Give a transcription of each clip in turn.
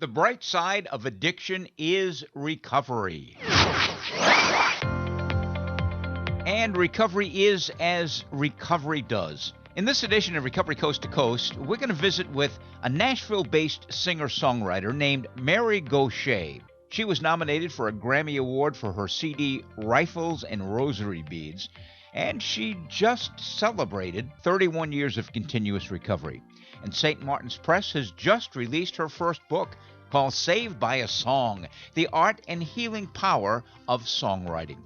The bright side of addiction is recovery. And recovery is as recovery does. In this edition of Recovery Coast to Coast, we're going to visit with a Nashville-based singer-songwriter named Mary Gauthier. She was nominated for a Grammy Award for her CD Rifles and Rosary Beads, and she just celebrated 31 years of continuous recovery. And St. Martin's Press has just released her first book called Saved by a Song, The Art and Healing Power of Songwriting.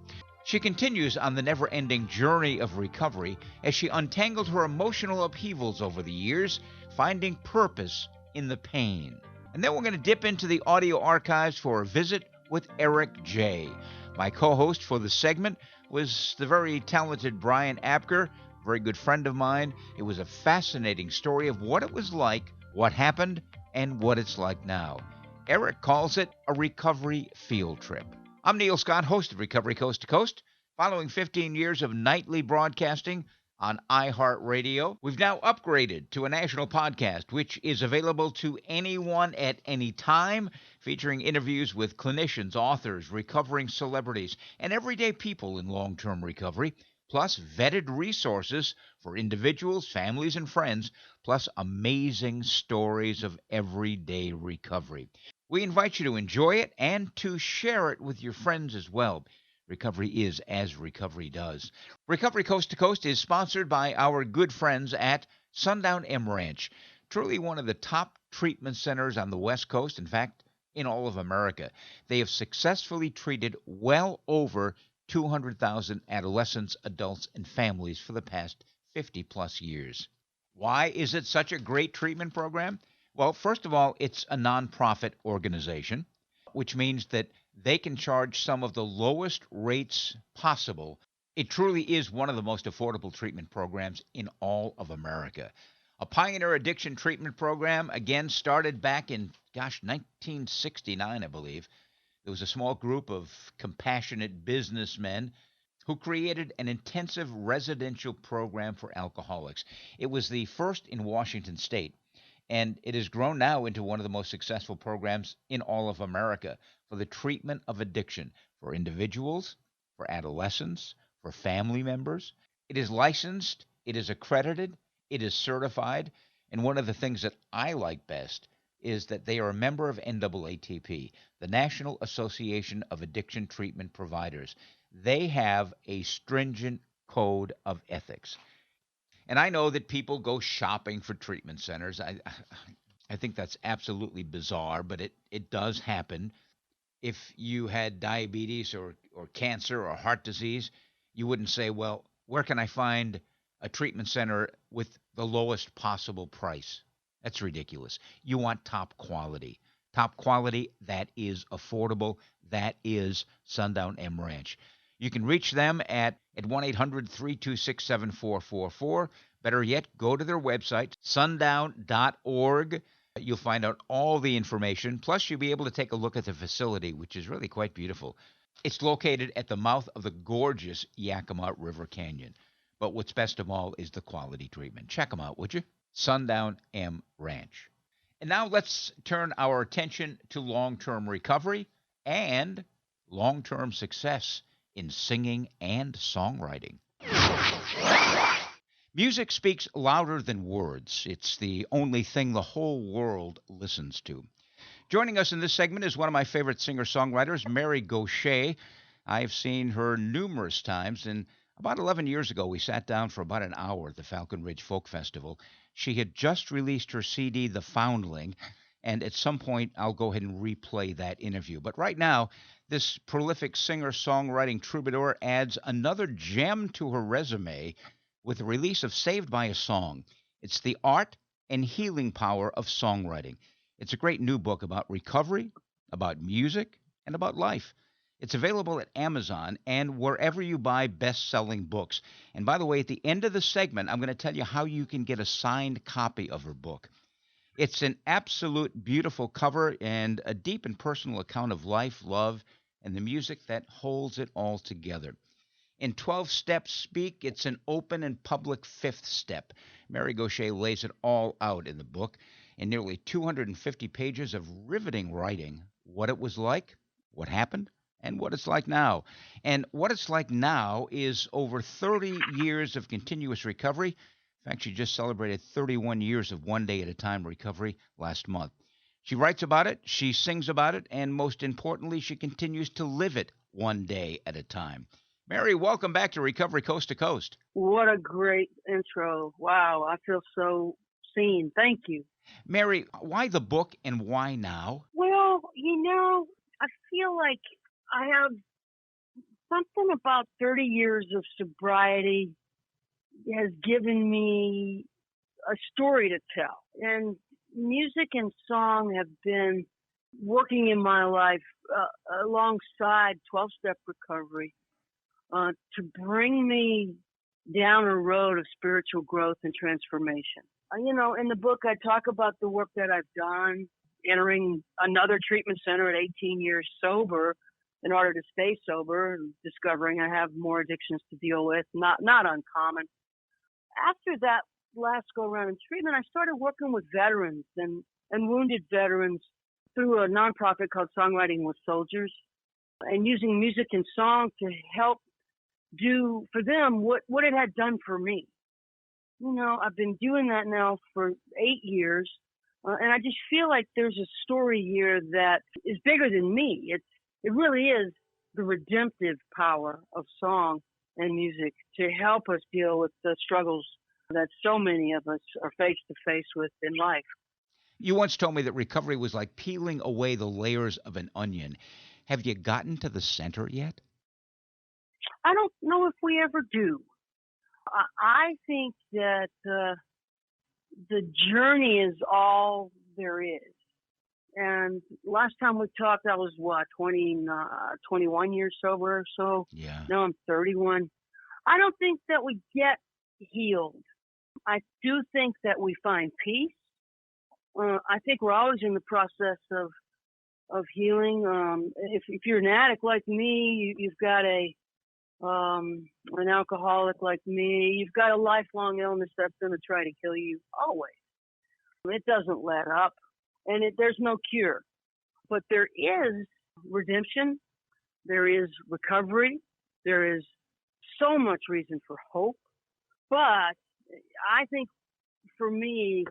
She continues on the never-ending journey of recovery as she untangled her emotional upheavals over the years, finding purpose in the pain. And then we're going to dip into the audio archives for a visit with Eric J. My co-host for the segment was the very talented Brian Abker, a very good friend of mine. It was a fascinating story of what it was like, what happened, and what it's like now. Eric calls it a recovery field trip. I'm Neil Scott, host of Recovery Coast to Coast. Following 15 years of nightly broadcasting on iHeartRadio, we've now upgraded to a national podcast, which is available to anyone at any time, featuring interviews with clinicians, authors, recovering celebrities, and everyday people in long-term recovery, plus vetted resources for individuals, families, and friends, plus amazing stories of everyday recovery. We invite you to enjoy it and to share it with your friends as well. Recovery is as recovery does. Recovery Coast to Coast is sponsored by our good friends at Sundown M Ranch, truly one of the top treatment centers on the West Coast, in fact, in all of America. They have successfully treated well over 200,000 adolescents, adults, and families for the past 50-plus years. Why is it such a great treatment program? Well, first of all, it's a nonprofit organization, which means that they can charge some of the lowest rates possible. It truly is one of the most affordable treatment programs in all of America. A pioneer addiction treatment program, again, started back in, 1969, I believe. There was a small group of compassionate businessmen who created an intensive residential program for alcoholics. It was the first in Washington State. And it has grown now into one of the most successful programs in all of America for the treatment of addiction for individuals, for adolescents, for family members. It is licensed, it is accredited, it is certified, and one of the things that I like best is that they are a member of NAATP, the National Association of Addiction Treatment Providers. They have a stringent code of ethics. And I know that people go shopping for treatment centers. I think that's absolutely bizarre, but it does happen. If you had diabetes or cancer or heart disease, you wouldn't say, well, where can I find a treatment center with the lowest possible price? That's ridiculous. You want top quality. Top quality that is affordable. That is Sundown M Ranch. You can reach them at 1-800-326-7444. Better yet, go to their website, sundown.org. You'll find out all the information. Plus, you'll be able to take a look at the facility, which is really quite beautiful. It's located at the mouth of the gorgeous Yakima River Canyon. But what's best of all is the quality treatment. Check them out, would you? Sundown M Ranch. And now let's turn our attention to long-term recovery and long-term success in singing and songwriting. Music speaks louder than words. It's the only thing the whole world listens to. Joining us in this segment is one of my favorite singer-songwriters, Mary Gauthier. I've seen her numerous times, and about 11 years ago, we sat down for about an hour at the Falcon Ridge Folk Festival. She had just released her CD, The Foundling, and at some point, I'll go ahead and replay that interview. But right now, this prolific singer-songwriting troubadour adds another gem to her resume with the release of Saved by a Song. It's the art and healing power of songwriting. It's a great new book about recovery, about music, and about life. It's available at Amazon and wherever you buy best-selling books. And by the way, at the end of the segment, I'm going to tell you how you can get a signed copy of her book. It's an absolute beautiful cover and a deep and personal account of life, love, and the music that holds it all together. In 12 steps speak, it's an open and public fifth step. Mary Gauthier lays it all out in the book. in nearly 250 pages of riveting writing what it was like, what happened, and what it's like now. And what it's like now is over 30 years of continuous recovery. In fact, she just celebrated 31 years of one day at a time recovery last month. She writes about it, she sings about it, and most importantly, she continues to live it one day at a time. Mary, welcome back to Recovery Coast to Coast. What a great intro. Wow, I feel so seen. Thank you. Mary, why the book and why now? Well, I feel like I have something about 30 years of sobriety has given me a story to tell. And music and song have been working in my life alongside 12-step recovery to bring me down a road of spiritual growth and transformation. In the book, I talk about the work that I've done, entering another treatment center at 18 years sober in order to stay sober, and discovering I have more addictions to deal with, not uncommon. After that last go around in treatment, I started working with veterans and wounded veterans through a nonprofit called Songwriting with Soldiers, and using music and song to help do for them what it had done for me. I've been doing that now for 8 years, and I just feel like there's a story here that is bigger than me. It really is the redemptive power of song and music to help us deal with the struggles that so many of us are face to face with in life. You once told me that recovery was like peeling away the layers of an onion. Have you gotten to the center yet? I don't know if we ever do. I think that the journey is all there is. And last time we talked, I was 21 years sober or so. Yeah. Now I'm 31. I don't think that we get healed. I do think that we find peace. I think we're always in the process of healing. If you're an addict like me, you've got an alcoholic like me, you've got a lifelong illness that's going to try to kill you always. It doesn't let up, and there's no cure. But there is redemption. There is recovery. There is so much reason for hope. But I think for me,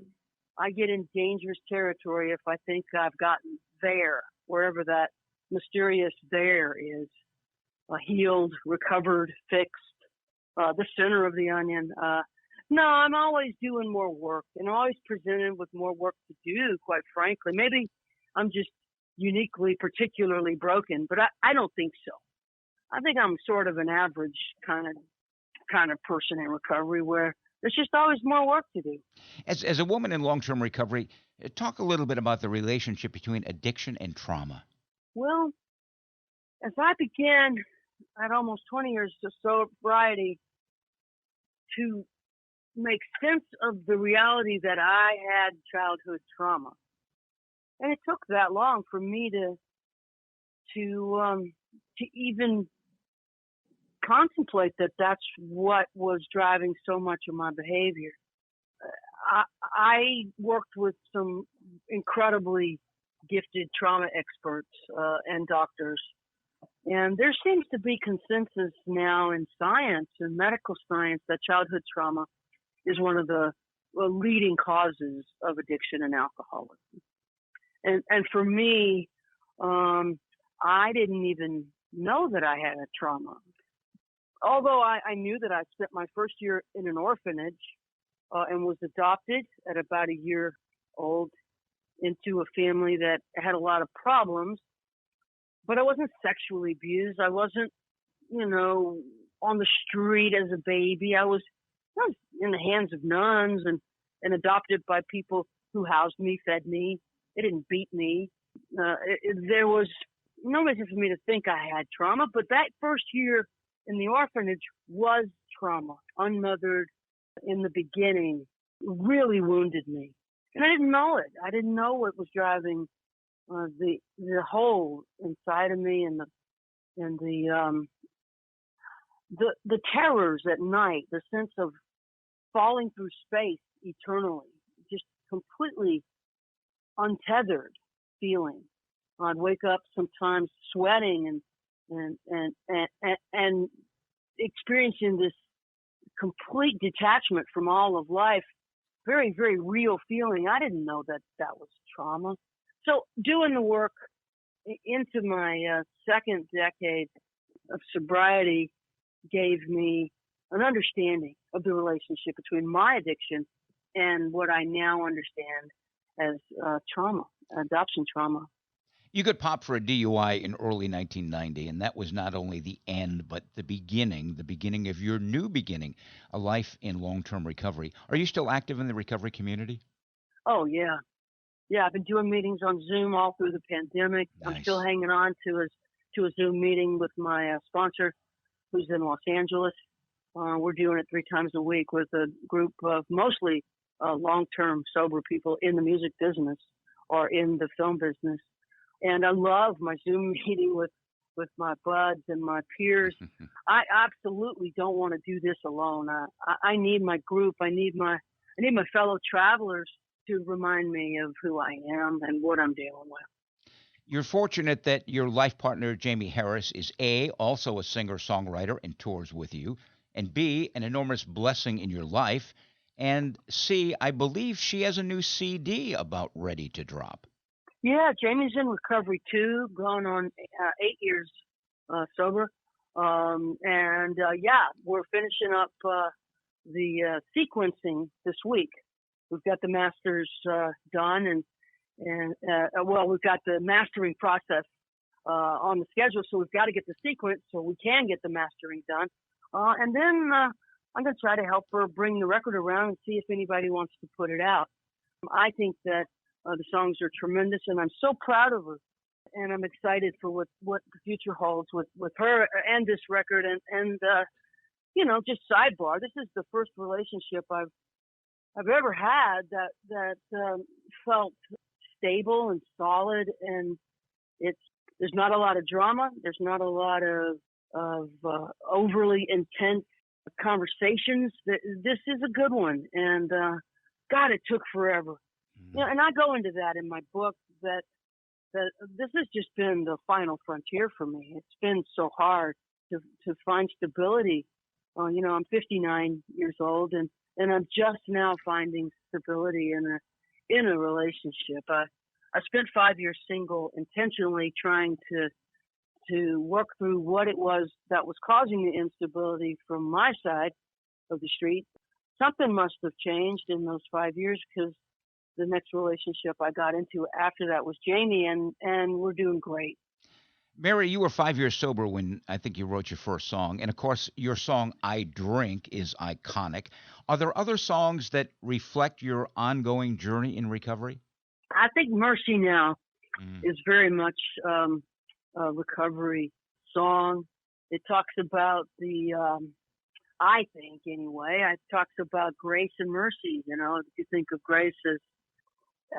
I get in dangerous territory if I think I've gotten there, wherever that mysterious there is. Healed, recovered, fixed, the center of the onion. No, I'm always doing more work and always presented with more work to do, quite frankly. Maybe I'm just uniquely, particularly broken, but I don't think so. I think I'm sort of an average kind of person in recovery where there's just always more work to do. As a woman in long-term recovery, talk a little bit about the relationship between addiction and trauma. Well, as I began at almost 20 years of sobriety to make sense of the reality that I had childhood trauma. And it took that long for me to even contemplate that that's what was driving so much of my behavior. I worked with some incredibly gifted trauma experts and doctors. And there seems to be consensus now in science and medical science that childhood trauma is one of the leading causes of addiction and alcoholism. And for me, I didn't even know that I had a trauma. Although I knew that I spent my first year in an orphanage and was adopted at about a year old into a family that had a lot of problems. But I wasn't sexually abused. I wasn't, on the street as a baby. I was in the hands of nuns and adopted by people who housed me, fed me. They didn't beat me. There was no reason for me to think I had trauma, but that first year in the orphanage was trauma. Unmothered in the beginning really wounded me. And I didn't know it. I didn't know what was driving the hole inside of me and the terrors at night, the sense of falling through space eternally, just completely untethered feeling. I'd wake up sometimes sweating and experiencing this complete detachment from all of life. Very, very real feeling. I didn't know that that was trauma. So doing the work into my second decade of sobriety gave me an understanding of the relationship between my addiction and what I now understand as trauma, adoption trauma. You got popped for a DUI in early 1990, and that was not only the end, but the beginning of your new beginning, a life in long-term recovery. Are you still active in the recovery community? Oh, yeah. Yeah, I've been doing meetings on Zoom all through the pandemic. Nice. I'm still hanging on to a Zoom meeting with my sponsor, who's in Los Angeles. We're doing it 3 times a week with a group of mostly long-term sober people in the music business or in the film business. And I love my Zoom meeting with my buds and my peers. I absolutely don't want to do this alone. I need my group. I need my fellow travelers to remind me of who I am and what I'm dealing with. You're fortunate that your life partner, Jamie Harris, is A, also a singer-songwriter and tours with you, and B, an enormous blessing in your life, and C, I believe she has a new CD about ready to drop. Yeah, Jamie's in recovery too, going on 8 years sober. Yeah, we're finishing up the sequencing this week. We've got the masters done, and we've got the mastering process on the schedule, so we've got to get the sequence so we can get the mastering done. And then I'm going to try to help her bring the record around and see if anybody wants to put it out. I think that the songs are tremendous, and I'm so proud of her. And I'm excited for what the future holds with her and this record. And just sidebar, this is the first relationship I've ever had that felt stable and solid, and there's not a lot of drama. There's not a lot of overly intense conversations. This is a good one, and God, it took forever. And I go into that in my book that this has just been the final frontier for me. It's been so hard to find stability. I'm 59 years old, and I'm just now finding stability in a relationship. I spent 5 years single, intentionally trying to work through what it was that was causing the instability from my side of the street. Something must have changed in those 5 years, because the next relationship I got into after that was Jamie, and we're doing great. Mary, you were 5 years sober when I think you wrote your first song. And of course, your song, I Drink, is iconic. Are there other songs that reflect your ongoing journey in recovery? I think Mercy Now is very much a recovery song. It talks about I think anyway, it talks about grace and mercy. If you think of grace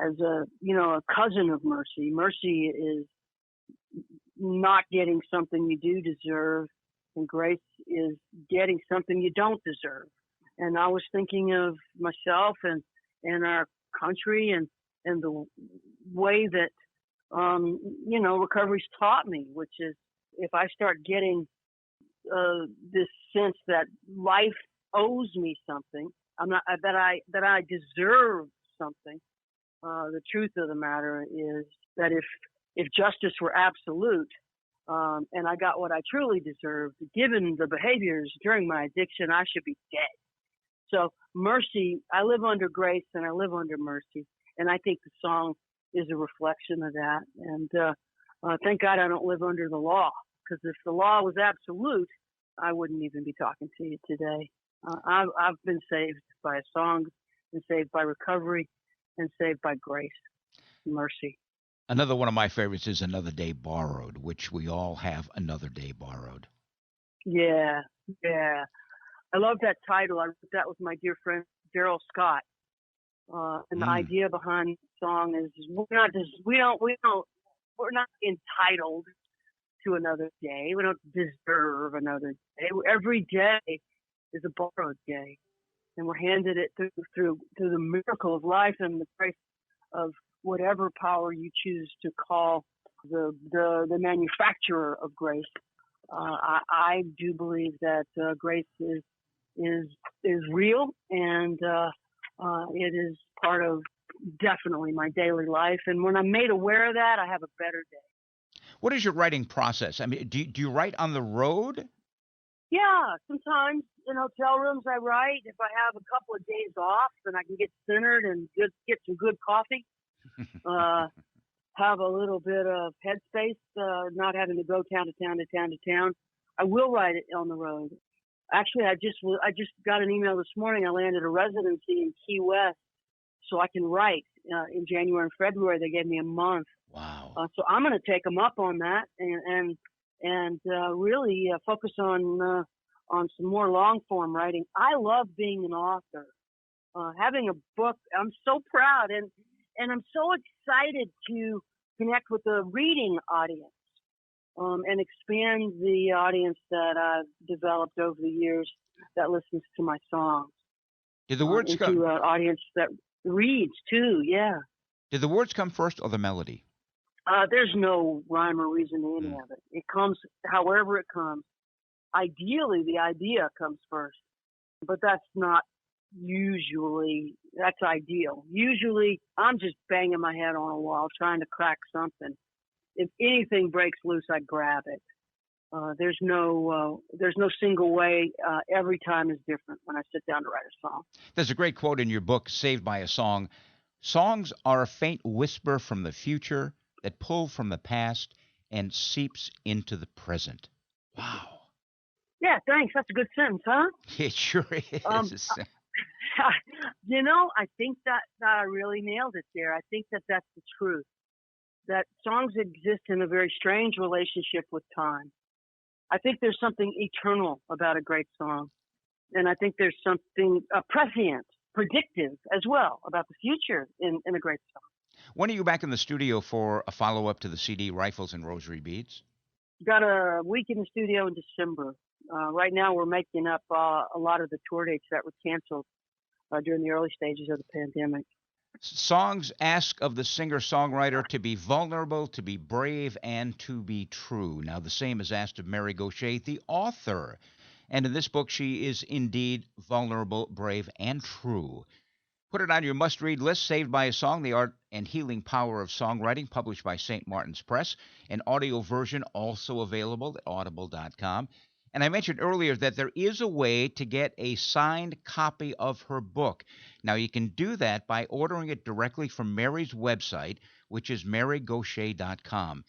as a cousin of mercy. Mercy is not getting something you do deserve, and grace is getting something you don't deserve. And I was thinking of myself and our country and the way that recovery's taught me, which is if I start getting this sense that life owes me something, that I deserve something. The truth of the matter is that if justice were absolute, and I got what I truly deserved, given the behaviors during my addiction, I should be dead. So mercy, I live under grace and I live under mercy. And I think the song is a reflection of that. And thank God I don't live under the law, because if the law was absolute, I wouldn't even be talking to you today. I've been saved by a song, been saved by recovery, and saved by grace, mercy. Another one of my favorites is Another Day Borrowed, which we all have another day borrowed. Yeah. I love that title. I wrote that with my dear friend Daryl Scott. And the idea behind the song is we're not entitled to another day. We don't deserve another day. Every day is a borrowed day, and we're handed it through the miracle of life and the grace of whatever power you choose to call the manufacturer of grace. I do believe that grace is real, and it is part of definitely my daily life. And when I'm made aware of that, I have a better day. What is your writing process? I mean, do you write on the road? Yeah, sometimes in hotel rooms I write. If I have a couple of days off, then I can get centered and get some good coffee. Have a little bit of headspace, not having to go town to town to town to town. I will write it on the road. Actually, I just got an email this morning. I landed a residency in Key West, so I can write in January and February. They gave me a month. Wow. So I'm going to take them up on that and really focus on some more long form writing. I love being an author. Having a book, I'm so proud, and I'm so excited to connect with the reading audience and expand the audience that I've developed over the years that listens to my songs. Did the words into come? an audience that reads too, yeah. Did the words come first or the melody? There's no rhyme or reason to any of it. It comes however it comes. Ideally, the idea comes first, but that's not usually, that's ideal. Usually, I'm just banging my head on a wall trying to crack something. If anything breaks loose, I grab it. There's no single way. Every time is different when I sit down to write a song. There's a great quote in your book, Saved by a Song. Songs are a faint whisper from the future that pull from the past and seeps into the present. Wow. Yeah, thanks. That's a good sentence, huh? It sure is. I think that I really nailed it there. I think that that's the truth. That songs exist in a very strange relationship with time. I think there's something eternal about a great song. And I think there's something prescient, predictive as well about the future in a great song. When are you back in the studio for a follow-up to the CD Rifles and Rosary Beads? Got a week in the studio in December. Right now we're making up a lot of the tour dates that were canceled during the early stages of the pandemic. Songs ask of the singer-songwriter to be vulnerable, to be brave, and to be true. Now, the same is asked of Mary Gauthier, the author. And in this book, she is indeed vulnerable, brave, and true. Put it on your must-read list, Saved by a Song, The Art and Healing Power of Songwriting, published by St. Martin's Press. An audio version also available at audible.com. And I mentioned earlier that there is a way to get a signed copy of her book. Now, you can do that by ordering it directly from Mary's website, which is marygauthier.com.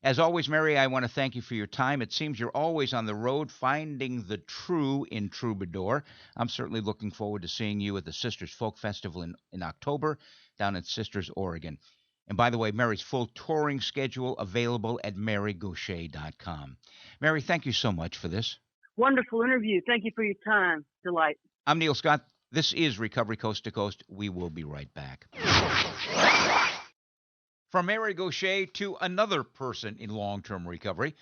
As always, Mary, I want to thank you for your time. It seems you're always on the road finding the true in Troubadour. I'm certainly looking forward to seeing you at the Sisters Folk Festival in October down in Sisters, Oregon. And by the way, Mary's full touring schedule available at marygauthier.com. Mary, thank you so much for this. Wonderful interview. Thank you for your time. Delight. I'm Neil Scott. This is Recovery Coast to Coast. We will be right back. From Mary Gauthier to another person in long-term recovery,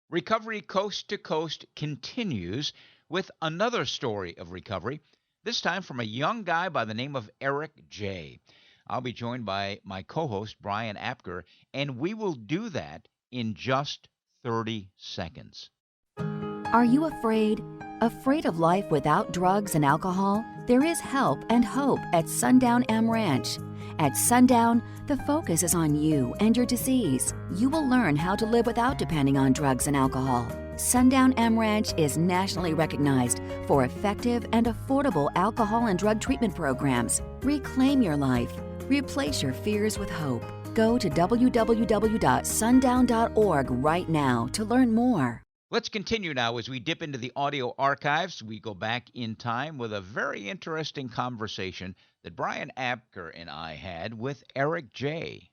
Recovery Coast to Coast continues with another story of recovery, this time from a young guy by the name of Eric J. I'll be joined by my co-host, Brian Abker, and we will do that in just 30 seconds. Are you afraid? Afraid of life without drugs and alcohol? There is help and hope at Sundown M Ranch. At Sundown, the focus is on you and your disease. You will learn how to live without depending on drugs and alcohol. Sundown M Ranch is nationally recognized for effective and affordable alcohol and drug treatment programs. Reclaim your life. Replace your fears with hope. Go to www.sundown.org right now to learn more. Let's continue now as we dip into the audio archives. We go back in time with a very interesting conversation that Brian Abker and I had with Eric J.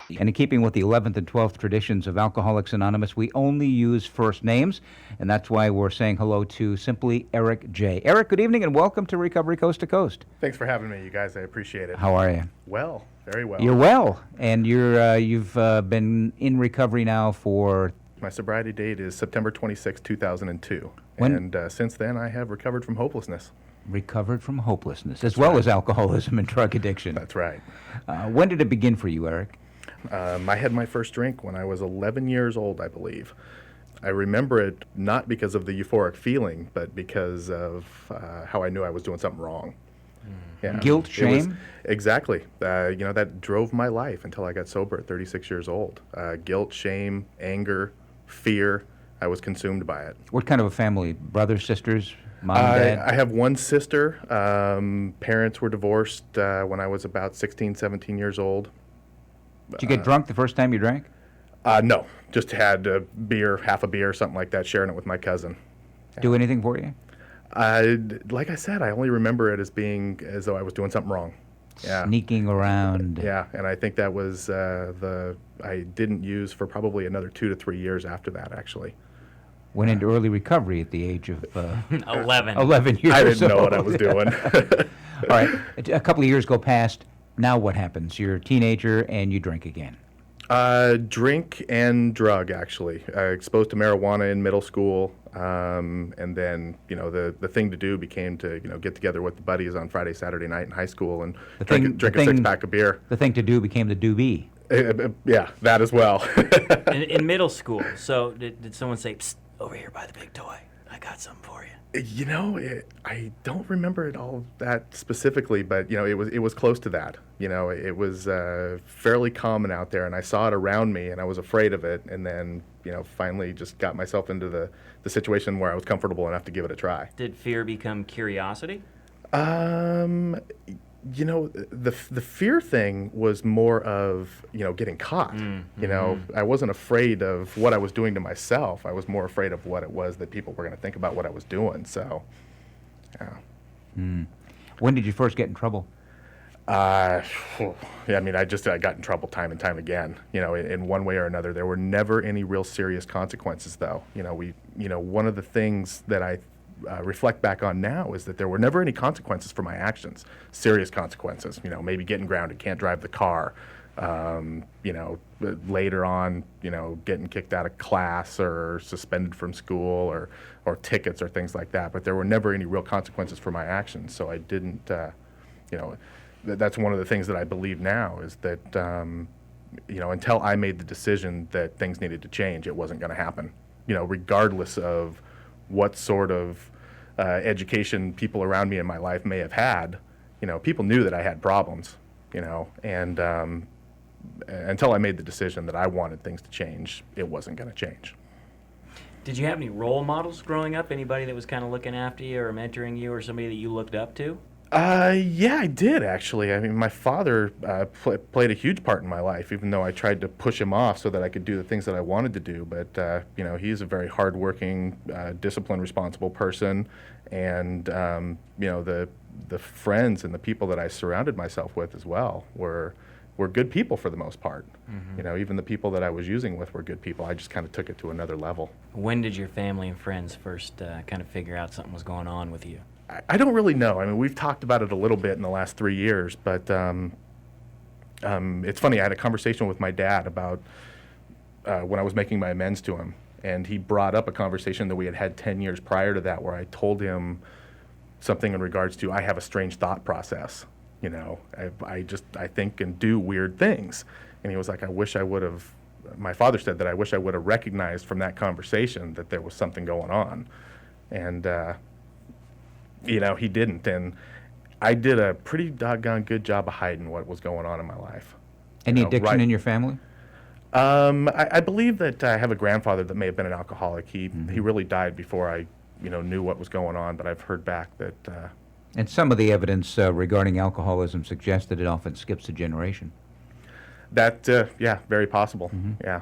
And in keeping with the 11th and 12th traditions of Alcoholics Anonymous, we only use first names, and that's why we're saying hello to simply Eric J. Eric, good evening and welcome to Recovery Coast to Coast. Thanks for having me, you guys. I appreciate it. How are you? Well, very well. You're well, and you've been in recovery now for... My sobriety date is September 26, 2002. And since then, I have recovered from hopelessness. recovered from hopelessness, as well as alcoholism and drug addiction. That's right. When did it begin for you, Eric? I had my first drink when I was 11 years old, I believe. I remember it not because of the euphoric feeling, but because of how I knew I was doing something wrong. Yeah. Guilt, shame? Exactly. That drove my life until I got sober at 36 years old. Guilt, shame, anger, fear. I was consumed by it. What kind of a family? Brothers, sisters, mom, dad? I have one sister. Parents were divorced when I was about 16, 17 years old. Did you get drunk the first time you drank? No, just had a beer, half a beer, something like that, sharing it with my cousin. Do anything for you? Like I said, I only remember it as being as though I was doing something wrong. Yeah. Sneaking around. Yeah, and I think that was I didn't use for probably another 2 to 3 years after that, actually. Went into early recovery at the age of 11. 11 years I didn't old. know what I was doing. All right, a couple of years go past. Now what happens? You're a teenager and you drink again. Drink and drug, actually. Exposed to marijuana in middle school, and then the thing to do became to get together with the buddies on Friday, Saturday night in high school and drink a six-pack of beer. The thing to do became the do-be. Yeah, that as well. in middle school, so did someone say, "Psst, over here by the big toy, I got something for you"? I don't remember it all that specifically, but it was close to that. It was fairly common out there, and I saw it around me, and I was afraid of it, and then finally just got myself into the situation where I was comfortable enough to give it a try. Did fear become curiosity? The fear thing was more of getting caught. I wasn't afraid of what I was doing to myself. I was more afraid of what it was that people were going to think about what I was doing. So, yeah. When did you first get in trouble? I got in trouble time and time again. In one way or another. There were never any real serious consequences, though. One of the things that I reflect back on now is that there were never any consequences for my actions, serious consequences. Maybe getting grounded, can't drive the car. Later on, getting kicked out of class or suspended from school or tickets or things like that. But there were never any real consequences for my actions. So I didn't, that's one of the things that I believe now is that, until I made the decision that things needed to change, it wasn't going to happen. Regardless of what sort of education people around me in my life may have had, people knew that I had problems, and until I made the decision that I wanted things to change, it wasn't going to change. Did you have any role models growing up? Anybody that was kind of looking after you or mentoring you or somebody that you looked up to? Yeah, I did, actually. I mean, my father played a huge part in my life, even though I tried to push him off so that I could do the things that I wanted to do. But, he's a very hardworking, disciplined, responsible person. And, the friends and the people that I surrounded myself with as well were good people for the most part. Mm-hmm. Even the people that I was using with were good people. I just kind of took it to another level. When did your family and friends first kind of figure out something was going on with you? I don't really know. I mean, we've talked about it a little bit in the last 3 years, but it's funny. I had a conversation with my dad about when I was making my amends to him, and he brought up a conversation that we had 10 years prior to that where I told him something in regards to I have a strange thought process. I think and do weird things. And he was like, my father said that I wish I would have recognized from that conversation that there was something going on. And, he didn't. And I did a pretty doggone good job of hiding what was going on in my life. Any addiction in your family? I believe that I have a grandfather that may have been an alcoholic. He really died before I, knew what was going on, but I've heard back that... and some of the evidence regarding alcoholism suggests that it often skips a generation. That, very possible, yeah.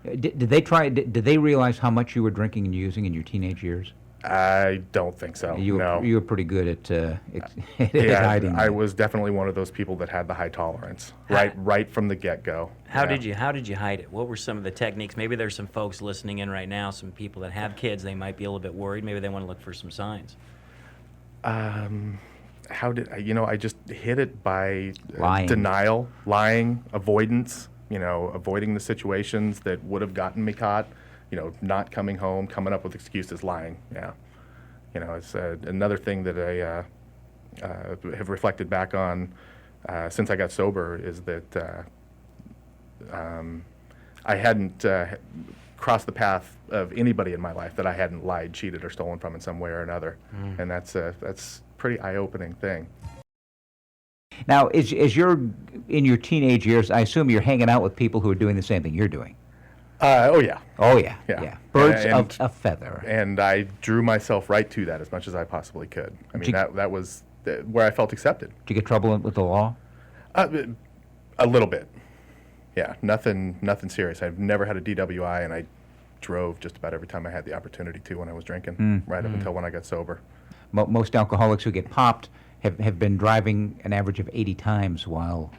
Did they realize how much you were drinking and using in your teenage years? I don't think so. No. You were pretty good at hiding. I was definitely one of those people that had the high tolerance, right from the get-go. How did you hide it? What were some of the techniques? Maybe there's some folks listening in right now, some people that have kids, they might be a little bit worried. Maybe they want to look for some signs. How did I just hid it by lying. Denial, lying, avoidance, avoiding the situations that would have gotten me caught, not coming home, coming up with excuses, lying. Yeah. You know, it's another thing that I have reflected back on since I got sober is that I hadn't crossed the path of anybody in my life that I hadn't lied, cheated, or stolen from in some way or another. And that's pretty eye-opening thing. Now, as you're in your teenage years, I assume you're hanging out with people who are doing the same thing you're doing. Oh yeah. Oh, yeah. Yeah. Birds And- of a feather. And I drew myself right to that as much as I possibly could. I mean, that was where I felt accepted. Did you get trouble with the law? A little bit. Yeah, nothing serious. I've never had a DWI, and I drove just about every time I had the opportunity to when I was drinking, right up until when I got sober. Most alcoholics who get popped have been driving an average of 80 times while,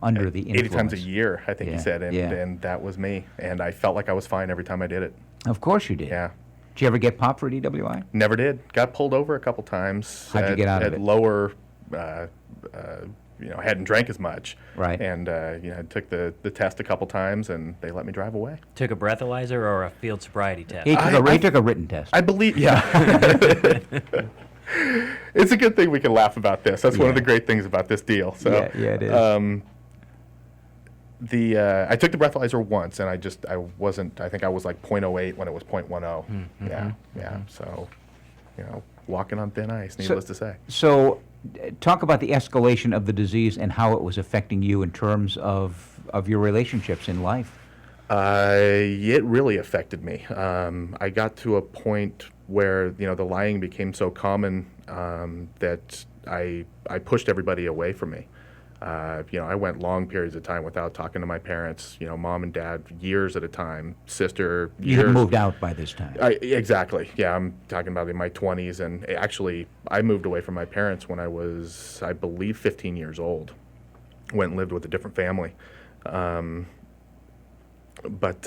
under the influence. 80 times a year, I think he said, and that was me. And I felt like I was fine every time I did it. Of course you did. Yeah. Did you ever get popped for a DWI? Never did. Got pulled over a couple times. How'd you get out of it? At lower, hadn't drank as much. Right. And, I took the test a couple times, and they let me drive away. Took a breathalyzer or a field sobriety test? He took a written test. I believe, yeah. It's a good thing we can laugh about this. That's one of the great things about this deal. So, yeah, it is. I took the breathalyzer once, and I think I was like 0.08 when it was 0.10. Yeah. So, walking on thin ice, needless to say. So, talk about the escalation of the disease and how it was affecting you in terms of your relationships in life. It really affected me. I got to a point where the lying became so common that I pushed everybody away from me. I went long periods of time without talking to my parents. Mom and dad, years at a time. Sister, years. You had moved out by this time. Exactly. Yeah, I'm talking about in my 20s, and actually, I moved away from my parents when I was, I believe, 15 years old. Went and lived with a different family. But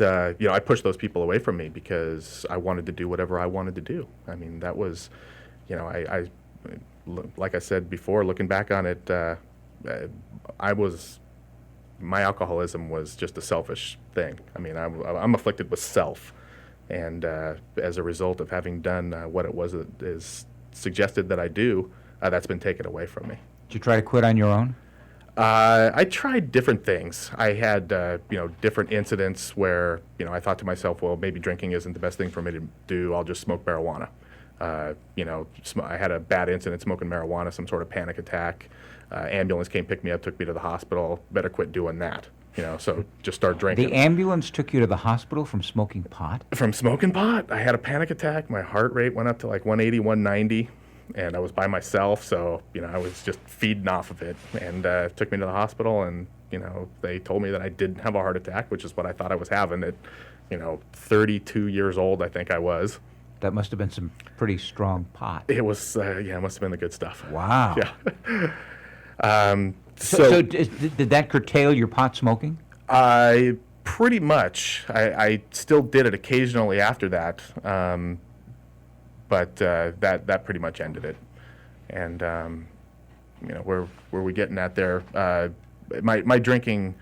I pushed those people away from me because I wanted to do whatever I wanted to do. I mean, that was, I like I said before, looking back on it, my alcoholism was just a selfish thing. I mean, I'm afflicted with self, and as a result of having done what it was that is suggested that I do, that's been taken away from me. Did you try to quit on your own? I tried different things. I had, different incidents where, I thought to myself, well, maybe drinking isn't the best thing for me to do. I'll just smoke marijuana. I had a bad incident smoking marijuana, some sort of panic attack. Ambulance came, picked me up, took me to the hospital. Better quit doing that. So just start drinking. The ambulance took you to the hospital from smoking pot? From smoking pot. I had a panic attack. My heart rate went up to like 180, 190. And I was by myself, so, I was just feeding off of it. And took me to the hospital, and, they told me that I didn't have a heart attack, which is what I thought I was having at, 32 years old, I think I was. That must have been some pretty strong pot. It was, it must have been the good stuff. Wow. Yeah. So did that curtail your pot smoking? Pretty much. I still did it occasionally after that. But that pretty much ended it. And, where were we getting at there? My drinking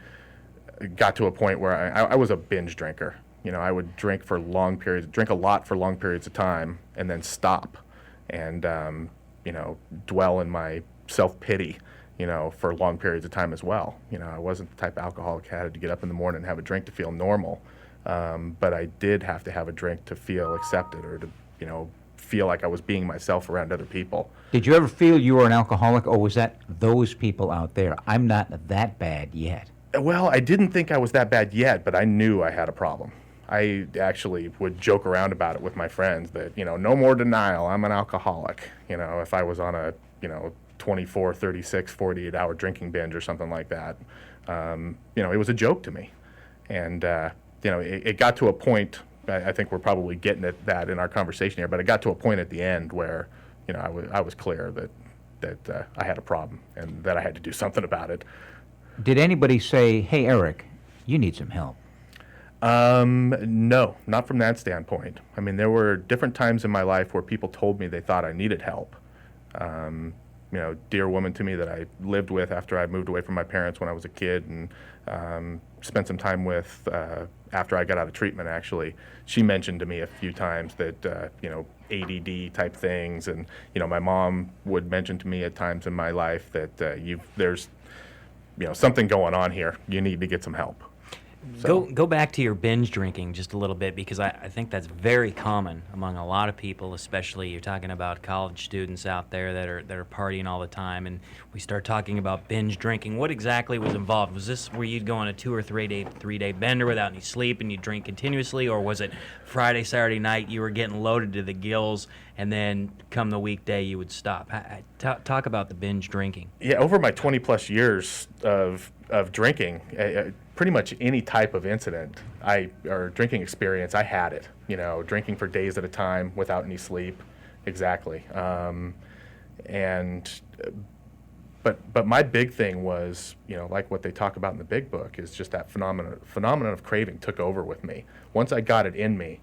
got to a point where I was a binge drinker. I would drink a lot for long periods of time, and then stop and, dwell in my self-pity, for long periods of time as well. I wasn't the type of alcoholic who had to get up in the morning and have a drink to feel normal. But I did have to have a drink to feel accepted or to, feel like I was being myself around other people. Did you ever feel you were an alcoholic, or was that those people out there? I'm not that bad yet. Well, I didn't think I was that bad yet, but I knew I had a problem. I actually would joke around about it with my friends that, no more denial, I'm an alcoholic. If I was on a, 24, 36, 48-hour drinking binge or something like that, it was a joke to me. And, it got to a point, I think we're probably getting at that in our conversation here, but it got to a point at the end where, I was clear that I had a problem and that I had to do something about it. Did anybody say, hey, Eric, you need some help? No, not from that standpoint. I mean, there were different times in my life where people told me they thought I needed help. dear woman to me that I lived with after I moved away from my parents when I was a kid, and spent some time with after I got out of treatment, actually. She mentioned to me a few times that, ADD type things, and, my mom would mention to me at times in my life that there's, something going on here. You need to get some help. So. Go back to your binge drinking just a little bit, because I think that's very common among a lot of people, especially you're talking about college students out there that are partying all the time, and we start talking about binge drinking. What exactly was involved? Was this where you'd go on a 2 or 3 day bender without any sleep and you drink continuously, or was it Friday, Saturday night you were getting loaded to the gills and then come the weekday you would stop? Talk about the binge drinking. Yeah, over my 20 plus years of drinking, pretty much any type of incident or drinking experience, I had it. Drinking for days at a time without any sleep. Exactly. But my big thing was, like what they talk about in the big book, is just that phenomenon of craving took over with me. Once I got it in me,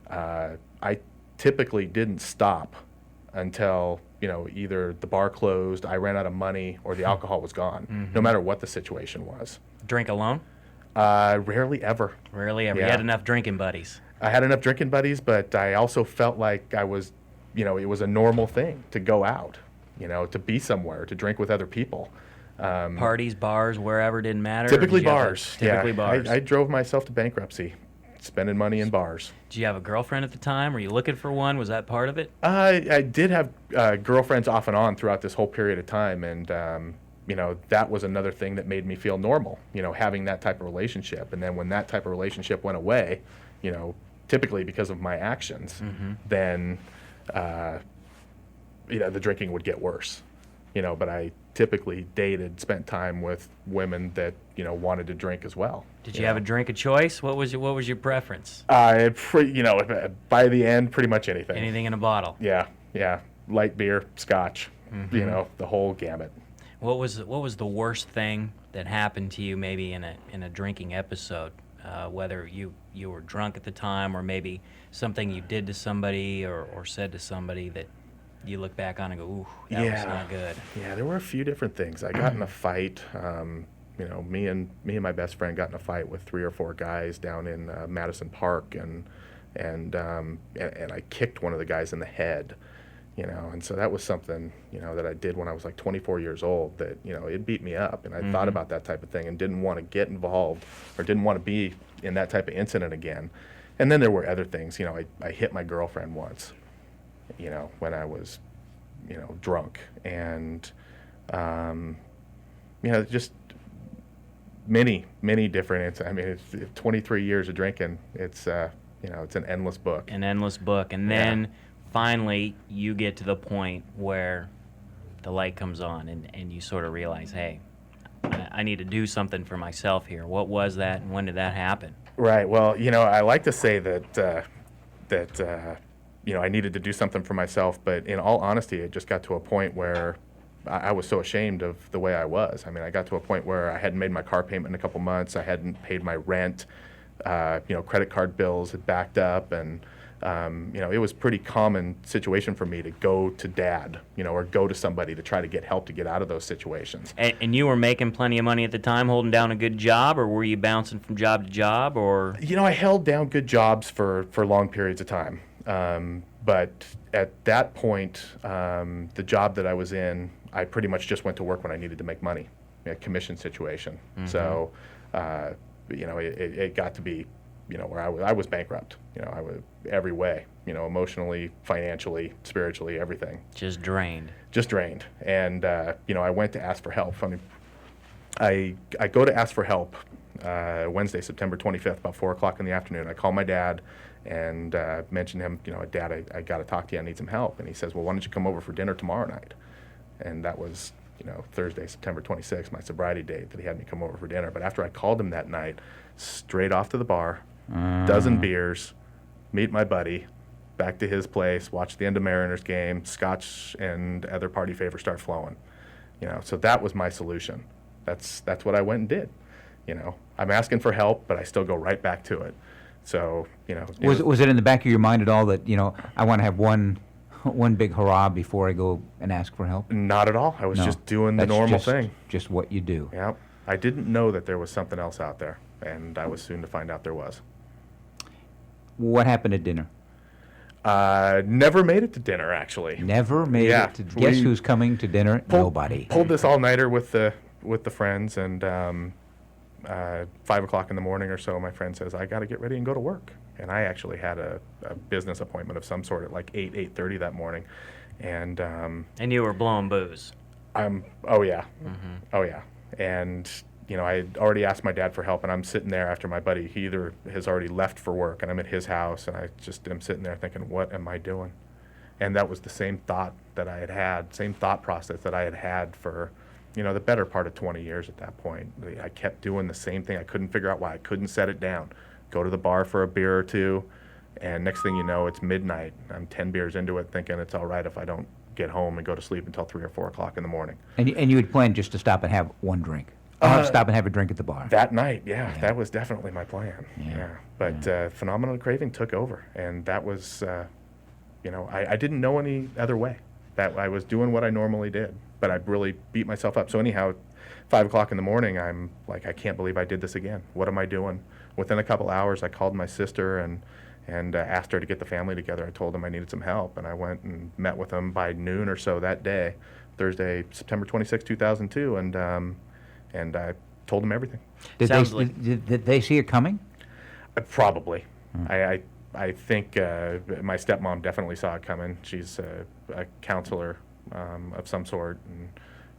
I typically didn't stop until either the bar closed, I ran out of money, or the alcohol was gone. No matter what the situation was. Drink alone? Rarely ever. Rarely ever. Yeah. You had enough drinking buddies. I had enough drinking buddies, but I also felt like I was, it was a normal thing to go out, to be somewhere, to drink with other people. Parties, bars, wherever, didn't matter? Typically bars. Typically bars. I drove myself to bankruptcy, spending money in bars. Did you have a girlfriend at the time? Were you looking for one? Was that part of it? I did have girlfriends off and on throughout this whole period of time, and that was another thing that made me feel normal, having that type of relationship. And then when that type of relationship went away, typically because of my actions, then, the drinking would get worse. But I typically spent time with women that, wanted to drink as well. Did you have a drink of choice? What was your preference? By the end, pretty much anything. Anything in a bottle? Yeah. Light beer, scotch, the whole gamut. What was the worst thing that happened to you, maybe in a drinking episode? Whether you were drunk at the time, or maybe something you did to somebody or said to somebody that you look back on and go, ooh, that was not good. Yeah, there were a few different things. I got in a fight. Me and my best friend got in a fight with 3 or 4 guys down in Madison Park, and I kicked one of the guys in the head. And so that was something, that I did when I was like 24 years old, that, it beat me up. And I thought about that type of thing and didn't want to get involved or didn't want to be in that type of incident again. And then there were other things. I hit my girlfriend once, when I was, drunk. And, just many, many different incidents. I mean, it's 23 years of drinking. It's, it's an endless book. An endless book. And then finally you get to the point where the light comes on and you sort of realize, hey, I need to do something for myself here. What was that, and when did that happen? Right. Well, I like to say that I needed to do something for myself, but in all honesty, it just got to a point where I was so ashamed of the way I was. I mean, I got to a point where I hadn't made my car payment in a couple months. I hadn't paid my rent. Credit card bills had backed up, and it was a pretty common situation for me to go to dad, or go to somebody to try to get help to get out of those situations. And you were making plenty of money at the time, holding down a good job, or were you bouncing from job to job, or? I held down good jobs for long periods of time. But at that point, the job that I was in, I pretty much just went to work when I needed to make money, a commission situation. So, it got to be, where I was bankrupt. I was every way, emotionally, financially, spiritually, everything. Just drained. And, I went to ask for help. I mean, I go to ask for help Wednesday, September 25th, about 4 o'clock in the afternoon. I call my dad and mention him, Dad, I got to talk to you. I need some help. And he says, well, why don't you come over for dinner tomorrow night? And that was, Thursday, September 26th, my sobriety date, that he had me come over for dinner. But after I called him that night, straight off to the bar, dozen beers, meet my buddy, back to his place, watch the end of Mariners game, scotch and other party favors start flowing. So that was my solution. That's what I went and did. I'm asking for help, but I still go right back to it. So, was it in the back of your mind at all that, I want to have one one big hurrah before I go and ask for help? Not at all. I was No, just doing the that's normal just- thing. Just what you do. Yeah. I didn't know that there was something else out there, and I was soon to find out there was. What happened at dinner? Never made it to dinner, actually. Never made Yeah, it to. Guess we who's coming to dinner? Nobody. Pulled this all-nighter with the friends, and 5 o'clock in the morning or so, my friend says, I got to get ready and go to work. And I actually had a business appointment of some sort at like 8:30 that morning. And you were blowing booze. oh yeah. Oh yeah. And, you know, I had already asked my dad for help, and I'm sitting there after my buddy. He either has already left for work, and I'm at his house, and I just am sitting there thinking, what am I doing? And that was the same thought that I had, same thought process that I had had for, you know, the better part of 20 years at that point. I kept doing the same thing. I couldn't figure out why. I couldn't set it down. Go to the bar for a beer or two, and next thing you know, it's midnight. I'm 10 beers into it, thinking it's all right if I don't get home and go to sleep until 3 or 4 o'clock in the morning. And you had planned just to stop and have one drink. Stop and have a drink at the bar. That night, yeah, that was definitely my plan. Yeah. But phenomenal craving took over, and that was, you know, I didn't know any other way. That I was doing what I normally did, but I really beat myself up. So anyhow, 5 o'clock in the morning, I'm like, I can't believe I did this again. What am I doing? Within a couple hours, I called my sister and asked her to get the family together. I told them I needed some help, and I went and met with them by noon or so that day, Thursday, September 26, 2002, and I told them everything. Did they see it coming? Probably. I think my stepmom definitely saw it coming. She's a counselor of some sort, and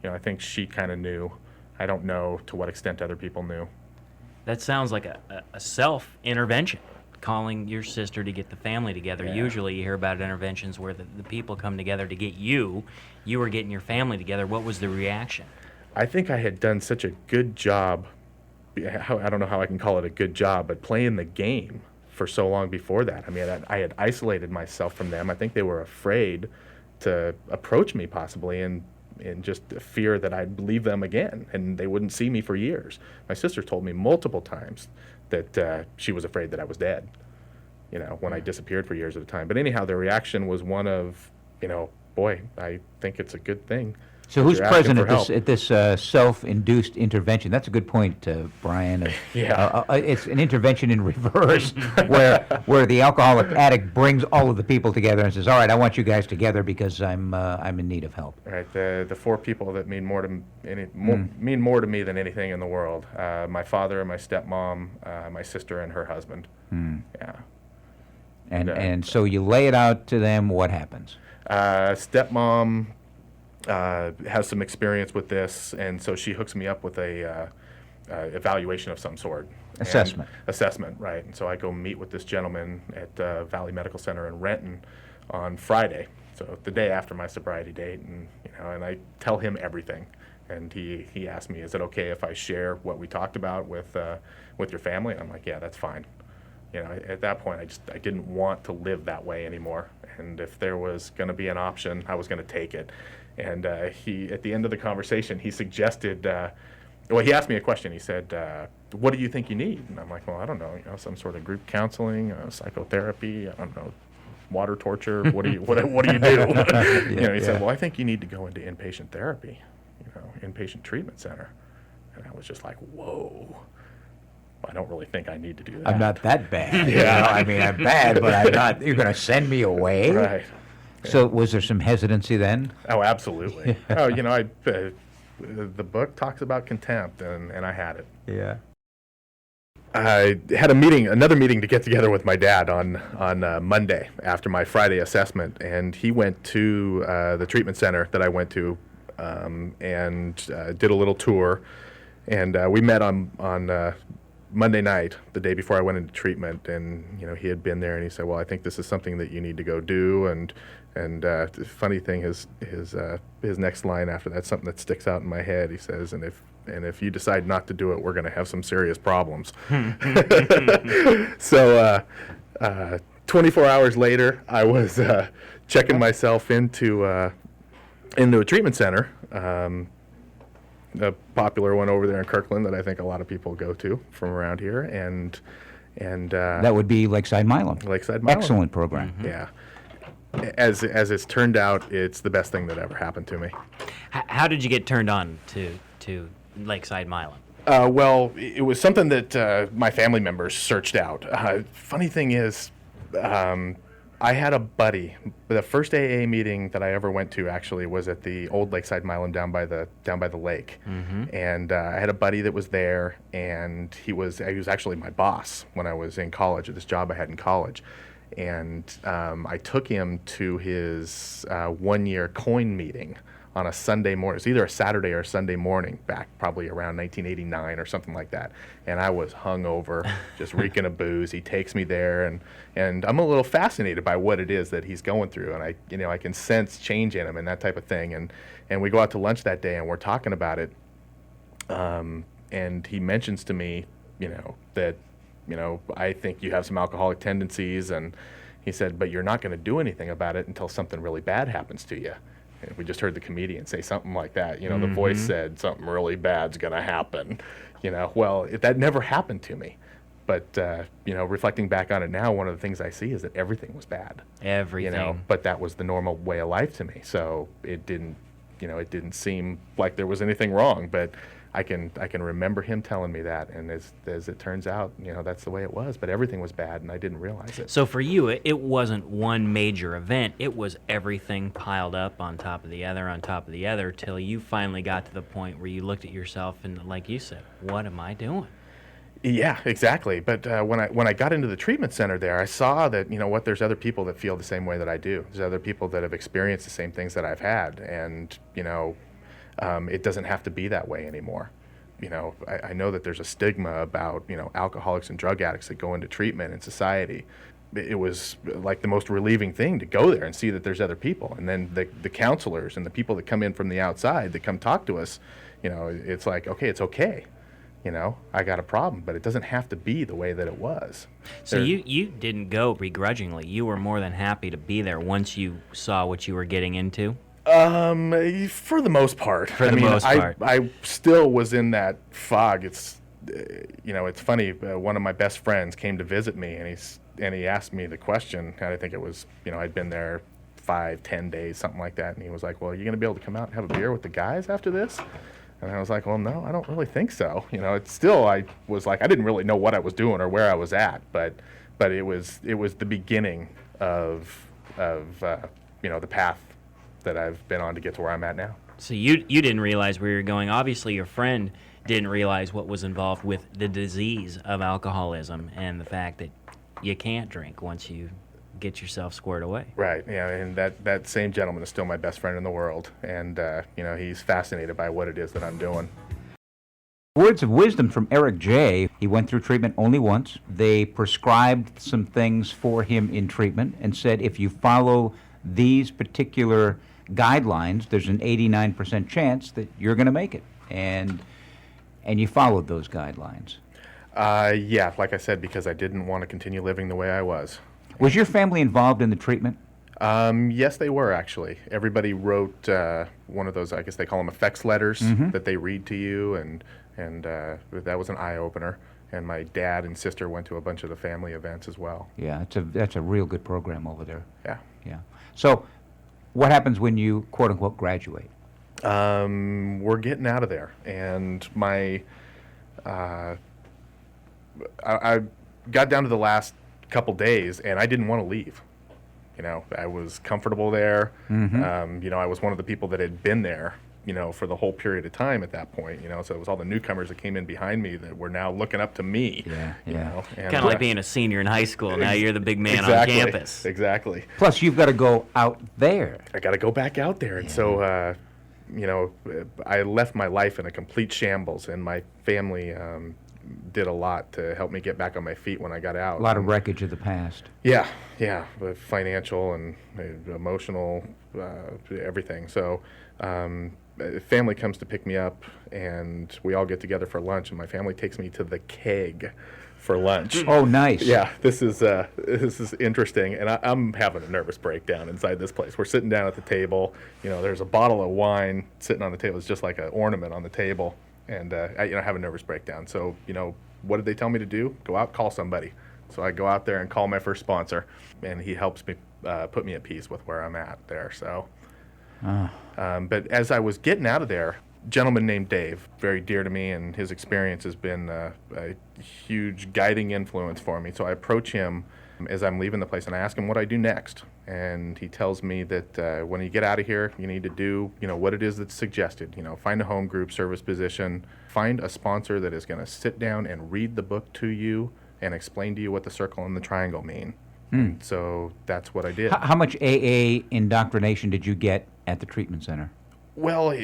you know, I think she kind of knew. I don't know to what extent other people knew. That sounds like a self-intervention, calling your sister to get the family together. Yeah. Usually you hear about interventions where the people come together to get you. You were getting your family together. What was the reaction? I think I had done such a good job. I don't know how I can call it a good job, but playing the game for so long before that. I mean, I had isolated myself from them. I think they were afraid to approach me possibly in just fear that I'd leave them again and they wouldn't see me for years. My sister told me multiple times that she was afraid that I was dead, you know, when I disappeared for years at a time. But anyhow, the reaction was one of, you know, boy, I think it's a good thing. So that who's you're asking present for at help. this self-induced intervention? That's a good point, Brian. Yeah. It's an intervention in reverse, where the alcoholic addict brings all of the people together and says, "All right, I want you guys together because I'm in need of help." Right, the four people that mean more to me than anything in the world: my father, my stepmom, my sister, and her husband. Yeah. And so you lay it out to them. What happens? Stepmom has some experience with this, and so she hooks me up with a evaluation of some sort. Assessment, right. And so I go meet with this gentleman at Valley Medical Center in Renton on Friday, so the day after my sobriety date, and you know, and I tell him everything. And he asked me, "Is it okay if I share what we talked about with your family?" And I'm like, "Yeah, that's fine." You know, at that point, I didn't want to live that way anymore. And if there was going to be an option, I was going to take it. And he, at the end of the conversation, he suggested, well, he asked me a question. He said, "What do you think you need?" And I'm like, "Well, I don't know. You know, some sort of group counseling, psychotherapy. I don't know, water torture. What do you do?" You know, he said, "Well, I think you need to go into inpatient therapy. You know, inpatient treatment center." And I was just like, "Whoa." I don't really think I need to do that. I'm not that bad. Yeah. You know, I mean, I'm bad, but I'm not. You're going to send me away? Right. So was there some hesitancy then? Oh, absolutely. Oh, you know, the book talks about contempt, and I had it. Yeah. I had another meeting to get together with my dad on Monday after my Friday assessment, and he went to the treatment center that I went to and did a little tour, and we met on Monday night, the day before I went into treatment, and you know, he had been there, and he said, "Well, I think this is something that you need to go do." And the funny thing is, his next line after that, something that sticks out in my head. He says, "And if you decide not to do it, we're going to have some serious problems." So 24 hours later, I was checking myself into a treatment center. A popular one over there in Kirkland that I think a lot of people go to from around here, and That would be Lakeside Milam. Lakeside Milam. Excellent program. Yeah. as it's turned out, it's the best thing that ever happened to me. How did you get turned on to Lakeside Milan? Well, it was something that my family members searched out. Funny thing is, I had a buddy. The first AA meeting that I ever went to actually was at the old Lakeside Milan down by the lake, and I had a buddy that was there, and he was actually my boss when I was in college at this job I had in college, and I took him to his 1-year coin meeting on a Sunday morning. It was either a Saturday or a Sunday morning back probably around 1989 or something like that. And I was hungover, just reeking of booze. He takes me there, and I'm a little fascinated by what it is that he's going through. And I can sense change in him and that type of thing. And we go out to lunch that day and we're talking about it. And he mentions to me, that, I think you have some alcoholic tendencies. And he said, but you're not going to do anything about it until something really bad happens to you. And we just heard the comedian say something like that. The voice said something really bad's going to happen. Well, that never happened to me. But, reflecting back on it now, one of the things I see is that everything was bad. Everything. But that was the normal way of life to me. So it didn't seem like there was anything wrong. But I can remember him telling me that, and as it turns out, that's the way it was. But everything was bad, and I didn't realize it. So for you, it wasn't one major event. It was everything piled up on top of the other, till you finally got to the point where you looked at yourself and, like you said, what am I doing? Yeah, exactly. But when I got into the treatment center there, I saw that, there's other people that feel the same way that I do. There's other people that have experienced the same things that I've had, and it doesn't have to be that way anymore. I know that there's a stigma about, alcoholics and drug addicts that go into treatment in society. It was like the most relieving thing to go there and see that there's other people. And then the counselors and the people that come in from the outside that come talk to us, it's like, okay, it's okay. I got a problem, but it doesn't have to be the way that it was. So you didn't go begrudgingly. You were more than happy to be there once you saw what you were getting into? For the most part. I still was in that fog. It's, it's funny. One of my best friends came to visit me, and he asked me the question. And I think it was, I'd been there 5-10 days, something like that. And he was like, "Well, are you going to be able to come out and have a beer with the guys after this?" And I was like, "Well, no, I don't really think so." It's still, I was like, I didn't really know what I was doing or where I was at, but it was the beginning of the path that I've been on to get to where I'm at now. So you didn't realize where you're going. Obviously, your friend didn't realize what was involved with the disease of alcoholism and the fact that you can't drink once you get yourself squared away. Right. Yeah, and that same gentleman is still my best friend in the world, and he's fascinated by what it is that I'm doing. Words of wisdom from Eric J. He went through treatment only once. They prescribed some things for him in treatment and said if you follow these particular guidelines, there's an 89% chance that you're going to make it. And you followed those guidelines. Yeah, like I said, because I didn't want to continue living the way I was. Was your family involved in the treatment? Yes, they were, actually. Everybody wrote one of those, I guess they call them effects letters, that they read to you, and that was an eye-opener. And my dad and sister went to a bunch of the family events as well. Yeah, that's a real good program over there. Yeah. Yeah. So what happens when you, quote-unquote, graduate? We're getting out of there. And I got down to the last couple days, and I didn't want to leave. I was comfortable there. I was one of the people that had been there, for the whole period of time at that point, so it was all the newcomers that came in behind me that were now looking up to me. Yeah. Kind of like being a senior in high school. Now you're the big man exactly, on campus. Exactly. Plus, you've got to go out there. I got to go back out there. And so, I left my life in a complete shambles, and my family did a lot to help me get back on my feet when I got out. A lot of wreckage of the past. Yeah, financial and emotional, everything. So, family comes to pick me up, and we all get together for lunch, and my family takes me to the Keg for lunch. Oh, nice. Yeah, this is interesting, and I'm having a nervous breakdown inside this place. We're sitting down at the table. There's a bottle of wine sitting on the table. It's just like an ornament on the table, and I have a nervous breakdown. So, what did they tell me to do? Go out, call somebody. So I go out there and call my first sponsor, and he helps me put me at peace with where I'm at there. So, but as I was getting out of there, a gentleman named Dave, very dear to me, and his experience has been a huge guiding influence for me. So I approach him as I'm leaving the place, and I ask him what I do next. And he tells me that when you get out of here, you need to do, what it is that's suggested. Find a home group service position, find a sponsor that is going to sit down and read the book to you and explain to you what the circle and the triangle mean. And so that's what I did. How much AA indoctrination did you get at the treatment center? Well,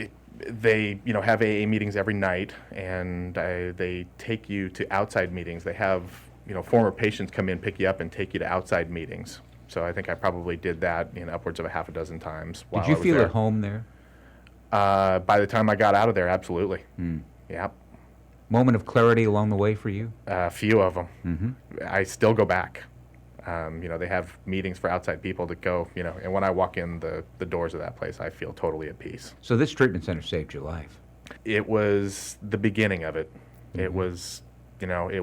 they have AA meetings every night, and they take you to outside meetings. They have former patients come in, pick you up, and take you to outside meetings. So I think I probably did that upwards of a half a dozen times while I was there. Did you feel at home there? By the time I got out of there, absolutely. Yeah. Moment of clarity along the way for you? A few of them. Mm-hmm. I still go back. They have meetings for outside people to go, and when I walk in the doors of that place, I feel totally at peace. So this treatment center saved your life? It was the beginning of it. Mm-hmm. It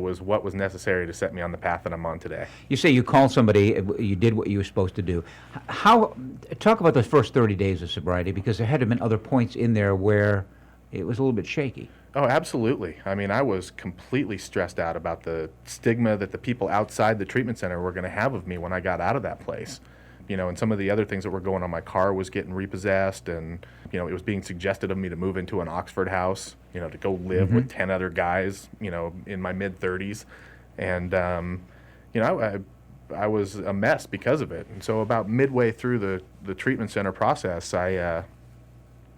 was what was necessary to set me on the path that I'm on today. You say you called somebody, you did what you were supposed to do. Talk about those first 30 days of sobriety, because there had to have been other points in there where it was a little bit shaky. Oh, absolutely. I mean, I was completely stressed out about the stigma that the people outside the treatment center were going to have of me when I got out of that place. And some of the other things that were going on, my car was getting repossessed, and, it was being suggested of me to move into an Oxford house, to go live with 10 other guys, in my mid-30s. And, I was a mess because of it. And so about midway through the treatment center process, I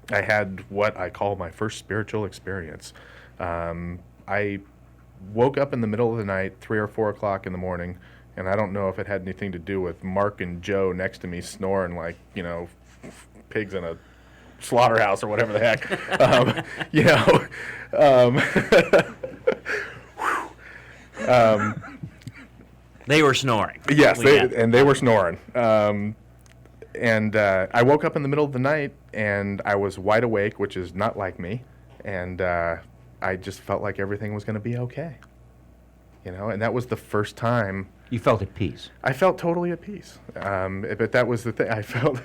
had what I call my first spiritual experience. I woke up in the middle of the night, 3 or 4 o'clock in the morning, and I don't know if it had anything to do with Mark and Joe next to me snoring like, pigs in a slaughterhouse or whatever the heck. They were snoring. Yes, they were snoring. And I woke up in the middle of the night, and I was wide awake, which is not like me, and I just felt like everything was going to be okay. And that was the first time. You felt at peace. I felt totally at peace. But that was the thing. I felt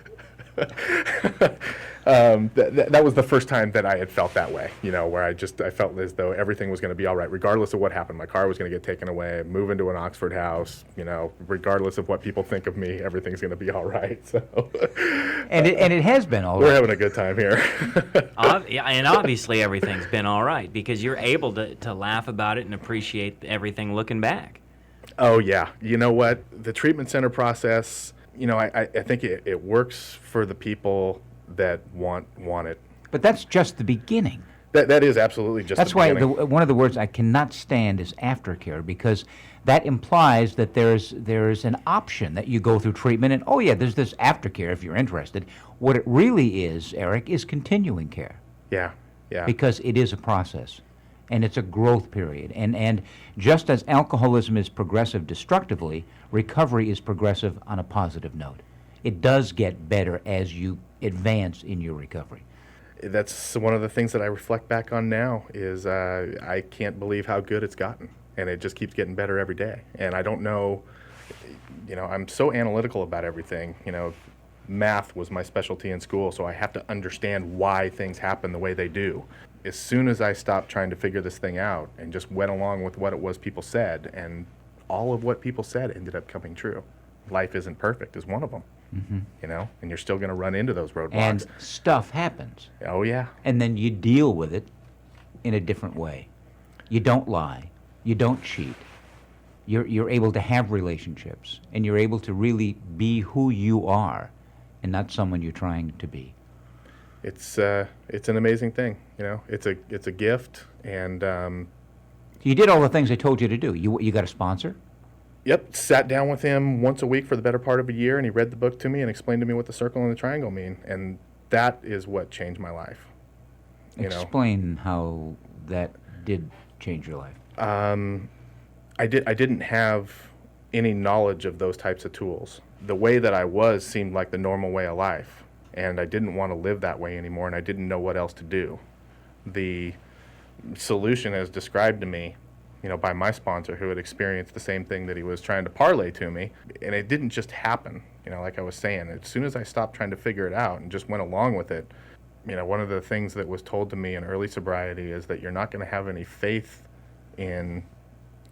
that was the first time that I had felt that way, where I felt as though everything was going to be all right, regardless of what happened. My car was going to get taken away, move into an Oxford house, regardless of what people think of me, everything's going to be all right. So, and it has been all right. We're having a good time here. And obviously everything's been all right, because you're able to laugh about it and appreciate everything looking back. Oh, yeah. You know what? The treatment center process, I think it works for the people that want it. But that's just the beginning. That is absolutely just that's the beginning. That's why one of the words I cannot stand is aftercare, because that implies that there's an option that you go through treatment, and there's this aftercare if you're interested. What it really is, Eric, is continuing care. Yeah. Because it is a process, and it's a growth period. And just as alcoholism is progressive destructively, recovery is progressive on a positive note. It does get better as you advance in your recovery. That's one of the things that I reflect back on now is I can't believe how good it's gotten, and it just keeps getting better every day. And I don't know, I'm so analytical about everything. Math was my specialty in school, so I have to understand why things happen the way they do. As soon as I stopped trying to figure this thing out and just went along with what it was people said, and all of what people said ended up coming true. Life isn't perfect is one of them. And you're still going to run into those roadblocks. And stuff happens. Oh, yeah. And then you deal with it in a different way. You don't lie. You don't cheat. You're able to have relationships, and you're able to really be who you are and not someone you're trying to be. It's an amazing thing. It's a gift. And you did all the things I told you to do. You got a sponsor? Yep, sat down with him once a week for the better part of a year, and he read the book to me and explained to me what the circle and the triangle mean, and that is what changed my life. Explain how that did change your life. I didn't have any knowledge of those types of tools. The way that I was seemed like the normal way of life, and I didn't want to live that way anymore, and I didn't know what else to do. The solution as described to me by my sponsor, who had experienced the same thing that he was trying to parlay to me. And it didn't just happen, like I was saying. As soon as I stopped trying to figure it out and just went along with it, one of the things that was told to me in early sobriety is that you're not going to have any faith in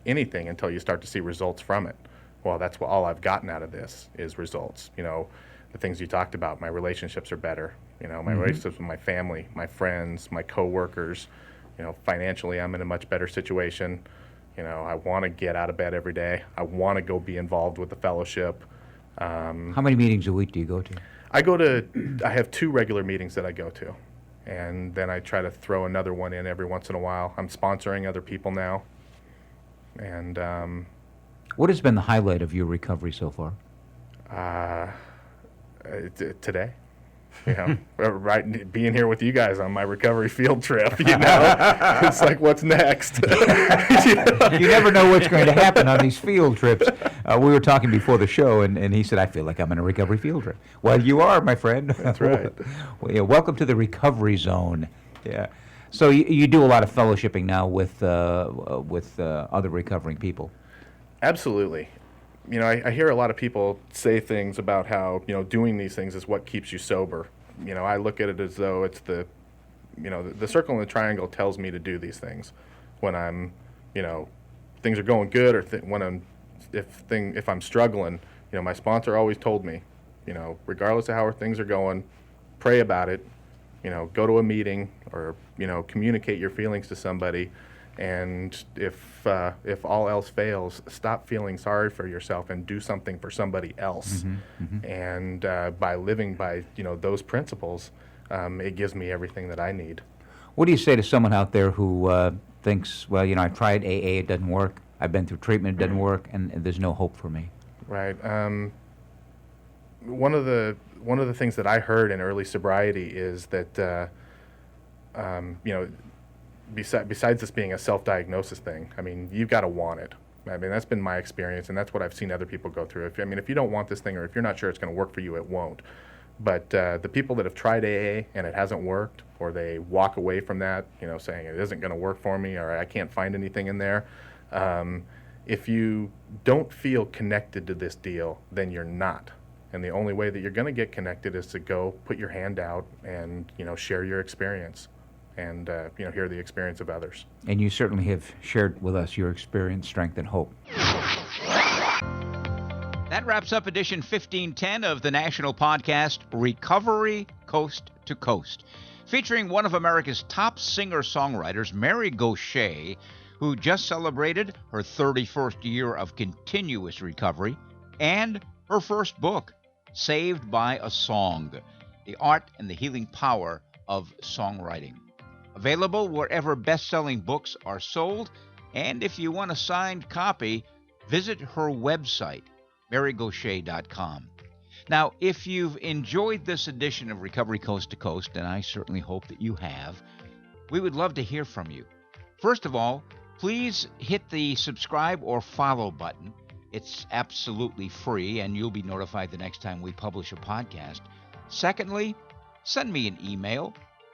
anything until you start to see results from it. Well, that's all I've gotten out of this is results. The things you talked about, my relationships are better. My relationships with my family, my friends, my coworkers. Financially, I'm in a much better situation. I want to get out of bed every day. I want to go be involved with the fellowship. How many meetings a week do you go to? I have 2 regular meetings that I go to, and then I try to throw another one in every once in a while. I'm sponsoring other people now. And what has been the highlight of your recovery so far? Today. Right, being here with you guys on my recovery field trip, it's like, what's next? You never know what's going to happen on these field trips. We were talking before the show, and he said, I feel like I'm on a recovery field trip. Well, you are, my friend. That's right. Well, yeah, welcome to the recovery zone. Yeah. So you do a lot of fellowshipping now with other recovering people. Absolutely. I hear a lot of people say things about how, doing these things is what keeps you sober. I look at it as though it's the circle and the triangle tells me to do these things. When I'm, things are going good, or if I'm struggling, my sponsor always told me, regardless of how things are going, pray about it, go to a meeting or, communicate your feelings to somebody. And if all else fails, stop feeling sorry for yourself and do something for somebody else. And by living by those principles, it gives me everything that I need. What do you say to someone out there who thinks, well, I tried AA, it doesn't work. I've been through treatment, it doesn't work, and there's no hope for me? Right. One of the things that I heard in early sobriety is that besides this being a self-diagnosis thing, you've got to want it. That's been my experience, and that's what I've seen other people go through. If you don't want this thing, or if you're not sure it's going to work for you, it won't. But the people that have tried AA and it hasn't worked, or they walk away from that, saying it isn't going to work for me, or I can't find anything in there. If you don't feel connected to this deal, then you're not. And the only way that you're going to get connected is to go put your hand out and, share your experience. And hear the experience of others. And you certainly have shared with us your experience, strength, and hope. That wraps up edition 1510 of the national podcast Recovery Coast to Coast, featuring one of America's top singer-songwriters, Mary Gauthier, who just celebrated her 31st year of continuous recovery, and her first book, Saved by a Song, The Art and the Healing Power of Songwriting. Available wherever best-selling books are sold, and if you want a signed copy, visit her website, marygauthier.com. Now, if you've enjoyed this edition of Recovery Coast to Coast, and I certainly hope that you have, we would love to hear from you. First of all, please hit the subscribe or follow button. It's absolutely free, and you'll be notified the next time we publish a podcast. Secondly, send me an email.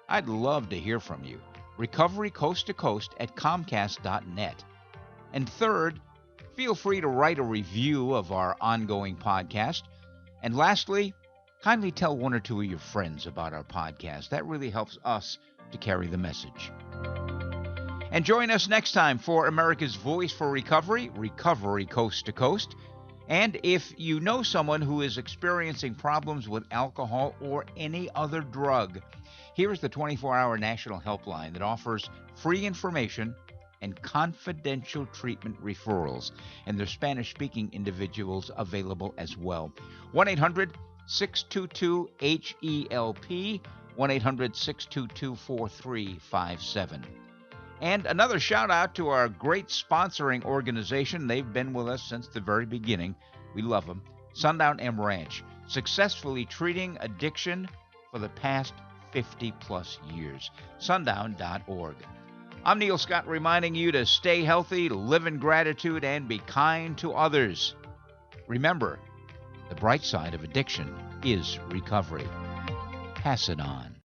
I'd love to hear from you. recoverycoasttocoast@comcast.net. And third, feel free to write a review of our ongoing podcast. And lastly, kindly tell one or two of your friends about our podcast. That really helps us to carry the message. And join us next time for America's Voice for Recovery, Recovery Coast to Coast. And if you know someone who is experiencing problems with alcohol or any other drug, here is the 24-hour national helpline that offers free information and confidential treatment referrals, and there's Spanish-speaking individuals available as well. 1-800-622-HELP, 1-800-622-4357. And another shout-out to our great sponsoring organization. They've been with us since the very beginning. We love them. Sundown M Ranch, successfully treating addiction for the past 50-plus years. Sundown.org. I'm Neil Scott, reminding you to stay healthy, live in gratitude, and be kind to others. Remember, the bright side of addiction is recovery. Pass it on.